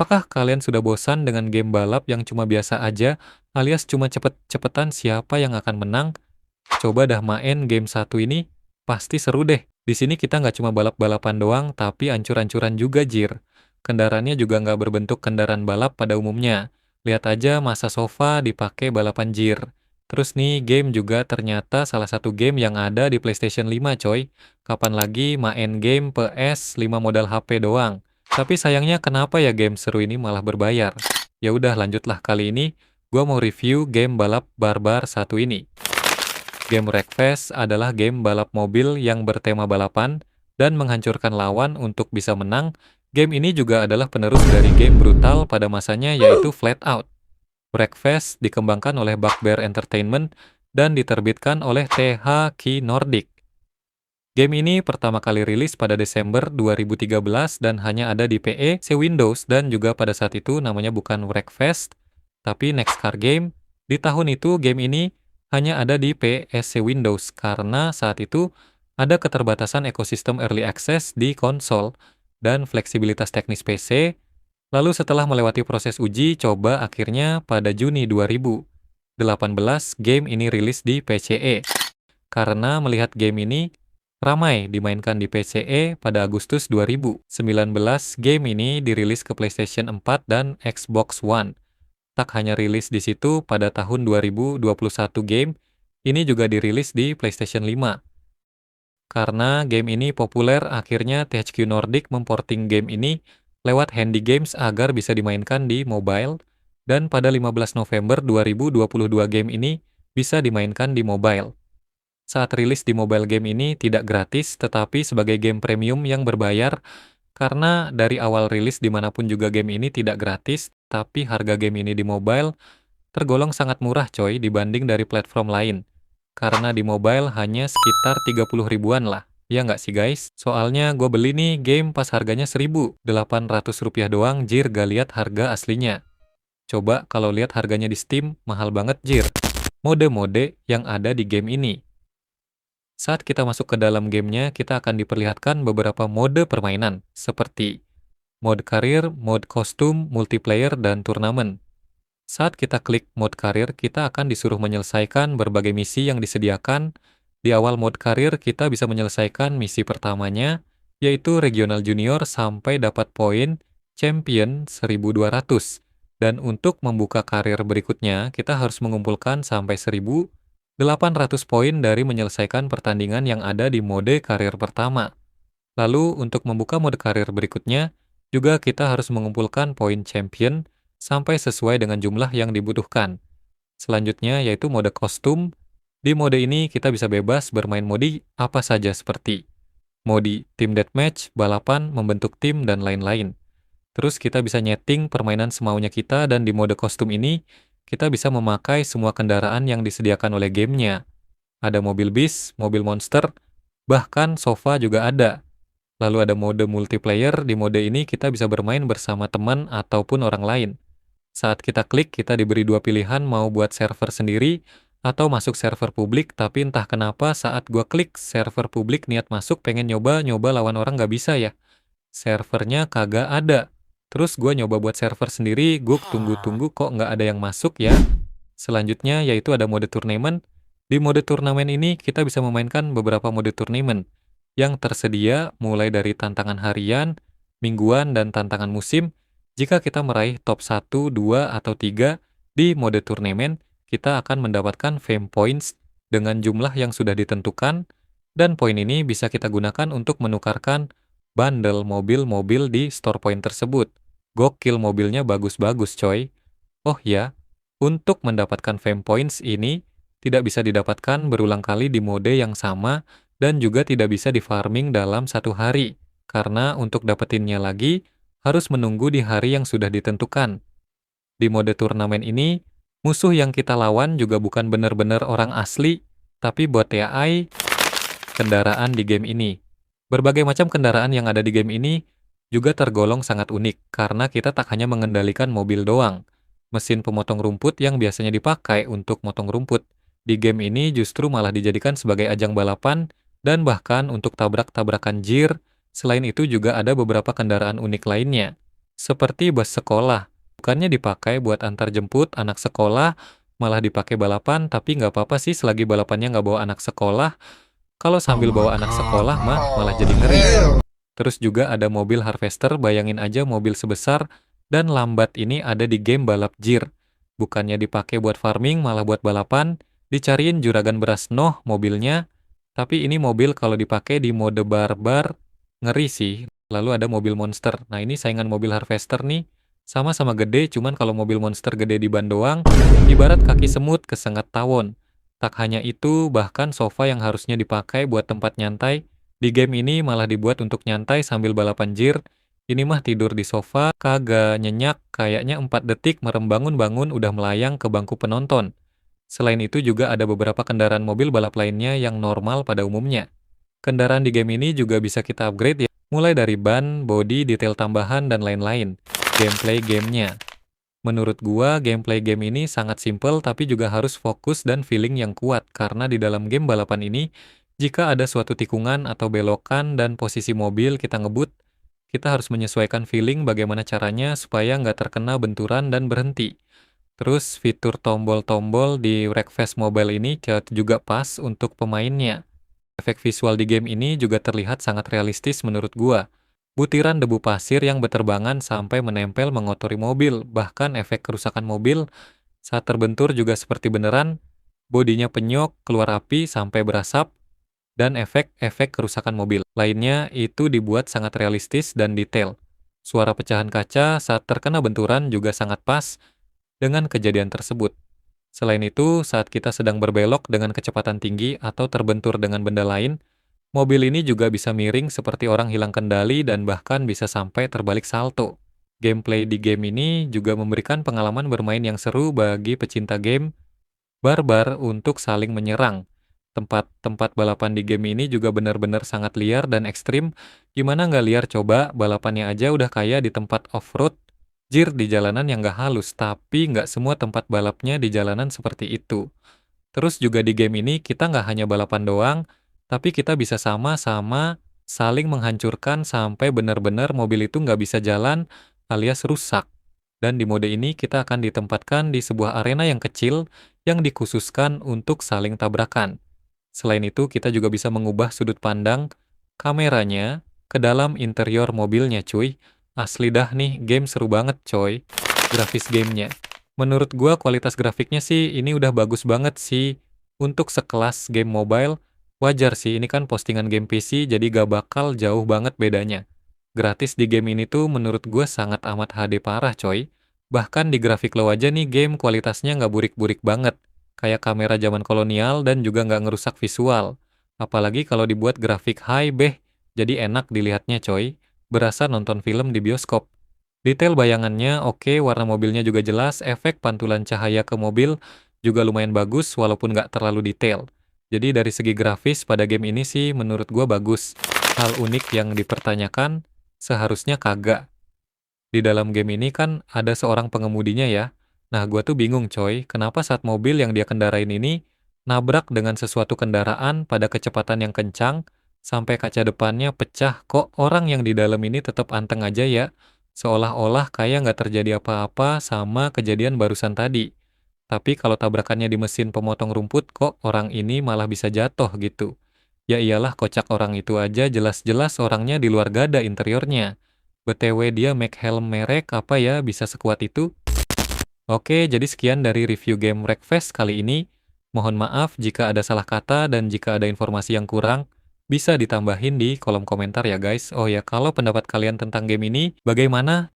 Apakah kalian sudah bosan dengan game balap yang cuma biasa aja, alias cuma cepet-cepetan siapa yang akan menang? Coba dah main game satu ini, pasti seru deh. Di sini kita nggak cuma balap-balapan doang, tapi ancur-ancuran juga, Jir. Kendaraannya juga nggak berbentuk kendaraan balap pada umumnya. Lihat aja masa sofa dipakai balapan Jir. Terus nih, game juga ternyata salah satu game yang ada di PlayStation 5, coy. Kapan lagi main game PS 5 modal HP doang? Tapi sayangnya kenapa ya game seru ini malah berbayar? Ya udah lanjutlah kali ini, gua mau review game balap barbar satu ini. Game Wreckfest adalah game balap mobil yang bertema balapan dan menghancurkan lawan untuk bisa menang. Game ini juga adalah penerus dari game brutal pada masanya yaitu Flatout. Wreckfest dikembangkan oleh Bugbear Entertainment dan diterbitkan oleh THQ Nordic. Game ini pertama kali rilis pada Desember 2013 dan hanya ada di PC Windows dan juga pada saat itu namanya bukan Wreckfest, tapi Next Car Game. Di tahun itu game ini hanya ada di PC Windows karena saat itu ada keterbatasan ekosistem early access di konsol dan fleksibilitas teknis PC. Lalu setelah melewati proses uji coba akhirnya pada Juni 2018 game ini rilis di PCE. Karena melihat game ini ramai dimainkan di PCE pada Agustus 2019, game ini dirilis ke PlayStation 4 dan Xbox One. Tak hanya rilis di situ, pada tahun 2021 game ini juga dirilis di PlayStation 5. Karena game ini populer, akhirnya THQ Nordic memporting game ini lewat Handy Games agar bisa dimainkan di mobile, dan pada 15 November 2022 game ini bisa dimainkan di mobile. Saat rilis di mobile game ini tidak gratis, tetapi sebagai game premium yang berbayar, karena dari awal rilis dimanapun juga game ini tidak gratis, tapi harga game ini di mobile tergolong sangat murah coy dibanding dari platform lain. Karena di mobile hanya sekitar 30 ribuan lah. Ya nggak sih guys? Soalnya gue beli nih game pas harganya 1.800 rupiah doang, jir gak lihat harga aslinya. Coba kalau lihat harganya di Steam, mahal banget jir. Mode-mode yang ada di game ini. Saat kita masuk ke dalam gamenya, kita akan diperlihatkan beberapa mode permainan, seperti mode karir, mode kostum, multiplayer, dan turnamen. Saat kita klik mode karir, kita akan disuruh menyelesaikan berbagai misi yang disediakan. Di awal mode karir, kita bisa menyelesaikan misi pertamanya, yaitu regional junior sampai dapat poin champion 1200. Dan untuk membuka karir berikutnya, kita harus mengumpulkan sampai 1.800 poin dari menyelesaikan pertandingan yang ada di mode karir pertama. Lalu untuk membuka mode karir berikutnya, juga kita harus mengumpulkan poin champion sampai sesuai dengan jumlah yang dibutuhkan. Selanjutnya yaitu mode kostum. Di mode ini kita bisa bebas bermain mode apa saja seperti mode team deathmatch, balapan, membentuk tim, dan lain-lain. Terus kita bisa nyeting permainan semaunya kita dan di mode kostum ini kita bisa memakai semua kendaraan yang disediakan oleh gamenya. Ada mobil bis, mobil monster, bahkan sofa juga ada. Lalu ada mode multiplayer, di mode ini kita bisa bermain bersama teman ataupun orang lain. Saat kita klik, kita diberi dua pilihan mau buat server sendiri atau masuk server publik, tapi entah kenapa saat gua klik server publik niat masuk pengen nyoba lawan orang nggak bisa ya. Servernya kagak ada. Terus gue nyoba buat server sendiri, gue tunggu-tunggu kok nggak ada yang masuk ya. Selanjutnya yaitu ada mode turnamen. Di mode turnamen ini kita bisa memainkan beberapa mode turnamen yang tersedia mulai dari tantangan harian, mingguan, dan tantangan musim. Jika kita meraih top 1, 2, atau 3 di mode turnamen, kita akan mendapatkan fame points dengan jumlah yang sudah ditentukan, dan poin ini bisa kita gunakan untuk menukarkan bundle mobil-mobil di store point tersebut. Gokil, mobilnya bagus-bagus coy. Oh ya, untuk mendapatkan fame points ini tidak bisa didapatkan berulang kali di mode yang sama dan juga tidak bisa di farming dalam satu hari. Karena untuk dapetinnya lagi harus menunggu di hari yang sudah ditentukan. Di mode turnamen ini, musuh yang kita lawan juga bukan benar-benar orang asli, tapi bot AI kendaraan di game ini. Berbagai macam kendaraan yang ada di game ini juga tergolong sangat unik, karena kita tak hanya mengendalikan mobil doang. Mesin pemotong rumput yang biasanya dipakai untuk motong rumput, di game ini justru malah dijadikan sebagai ajang balapan, dan bahkan untuk tabrak-tabrakan jir. Selain itu juga ada beberapa kendaraan unik lainnya, seperti bus sekolah. Bukannya dipakai buat antar jemput anak sekolah, malah dipakai balapan, tapi nggak apa-apa sih selagi balapannya nggak bawa anak sekolah. Kalau Oh sambil my bawa anak god. sekolah mah malah jadi ngeri. Terus juga ada mobil harvester, bayangin aja mobil sebesar dan lambat ini ada di game balap Jir. Bukannya dipakai buat farming, malah buat balapan. Dicariin juragan beras noh mobilnya, tapi ini mobil kalau dipakai di mode barbar, ngeri sih. Lalu ada mobil monster. Nah ini saingan mobil harvester nih, sama-sama gede, cuman kalau mobil monster gede di ban doang, ibarat kaki semut kesengat tawon. Tak hanya itu, bahkan sofa yang harusnya dipakai buat tempat nyantai, di game ini malah dibuat untuk nyantai sambil balapan Jir. Ini mah tidur di sofa, kagak nyenyak, kayaknya 4 detik merem bangun-bangun udah melayang ke bangku penonton. Selain itu juga ada beberapa kendaraan mobil balap lainnya yang normal pada umumnya. Kendaraan di game ini juga bisa kita upgrade ya, mulai dari ban, bodi, detail tambahan, dan lain-lain. Gameplay gamenya. Menurut gua, gameplay game ini sangat simple tapi juga harus fokus dan feeling yang kuat karena di dalam game balapan ini, jika ada suatu tikungan atau belokan dan posisi mobil kita ngebut, kita harus menyesuaikan feeling bagaimana caranya supaya nggak terkena benturan dan berhenti. Terus fitur tombol-tombol di Wreckfest Mobile ini juga pas untuk pemainnya. Efek visual di game ini juga terlihat sangat realistis menurut gua. Butiran debu pasir yang berterbangan sampai menempel mengotori mobil, bahkan efek kerusakan mobil saat terbentur juga seperti beneran, bodinya penyok, keluar api sampai berasap, dan efek-efek kerusakan mobil. Lainnya itu dibuat sangat realistis dan detail. Suara pecahan kaca saat terkena benturan juga sangat pas dengan kejadian tersebut. Selain itu, saat kita sedang berbelok dengan kecepatan tinggi atau terbentur dengan benda lain, mobil ini juga bisa miring seperti orang hilang kendali dan bahkan bisa sampai terbalik salto. Gameplay di game ini juga memberikan pengalaman bermain yang seru bagi pecinta game barbar untuk saling menyerang. Tempat-tempat balapan di game ini juga benar-benar sangat liar dan ekstrim. Gimana nggak liar coba, balapannya aja udah kayak di tempat off-road, Jir di jalanan yang nggak halus, tapi nggak semua tempat balapnya di jalanan seperti itu. Terus juga di game ini kita nggak hanya balapan doang, tapi kita bisa sama-sama saling menghancurkan sampai benar-benar mobil itu nggak bisa jalan alias rusak. Dan di mode ini kita akan ditempatkan di sebuah arena yang kecil yang dikhususkan untuk saling tabrakan. Selain itu, kita juga bisa mengubah sudut pandang kameranya ke dalam interior mobilnya, cuy. Asli dah nih, game seru banget, coy. Grafis gamenya. Menurut gua kualitas grafiknya sih ini udah bagus banget sih. Untuk sekelas game mobile, wajar sih ini kan postingan game PC jadi gak bakal jauh banget bedanya. Gratis di game ini tuh menurut gua sangat amat HD parah, coy. Bahkan di grafik low aja nih game kualitasnya nggak burik-burik banget. Kayak kamera zaman kolonial dan juga nggak ngerusak visual. Apalagi kalau dibuat grafik high jadi enak dilihatnya coy. Berasa nonton film di bioskop. Detail bayangannya oke, warna mobilnya juga jelas, efek pantulan cahaya ke mobil juga lumayan bagus walaupun nggak terlalu detail. Jadi dari segi grafis pada game ini sih menurut gua bagus. Hal unik yang dipertanyakan, seharusnya kagak. Di dalam game ini kan ada seorang pengemudinya ya. Nah, gua tuh bingung coy, kenapa saat mobil yang dia kendarain ini nabrak dengan sesuatu kendaraan pada kecepatan yang kencang, sampai kaca depannya pecah, kok orang yang di dalam ini tetap anteng aja ya? Seolah-olah kayak nggak terjadi apa-apa sama kejadian barusan tadi. Tapi kalau tabrakannya di mesin pemotong rumput, kok orang ini malah bisa jatuh gitu. Ya iyalah kocak orang itu aja jelas-jelas orangnya di luar gada interiornya. BTW dia make helm merek apa ya bisa sekuat itu? Oke, jadi sekian dari review game Wreckfest kali ini. Mohon maaf jika ada salah kata dan jika ada informasi yang kurang, bisa ditambahin di kolom komentar ya guys. Oh ya, kalau pendapat kalian tentang game ini bagaimana?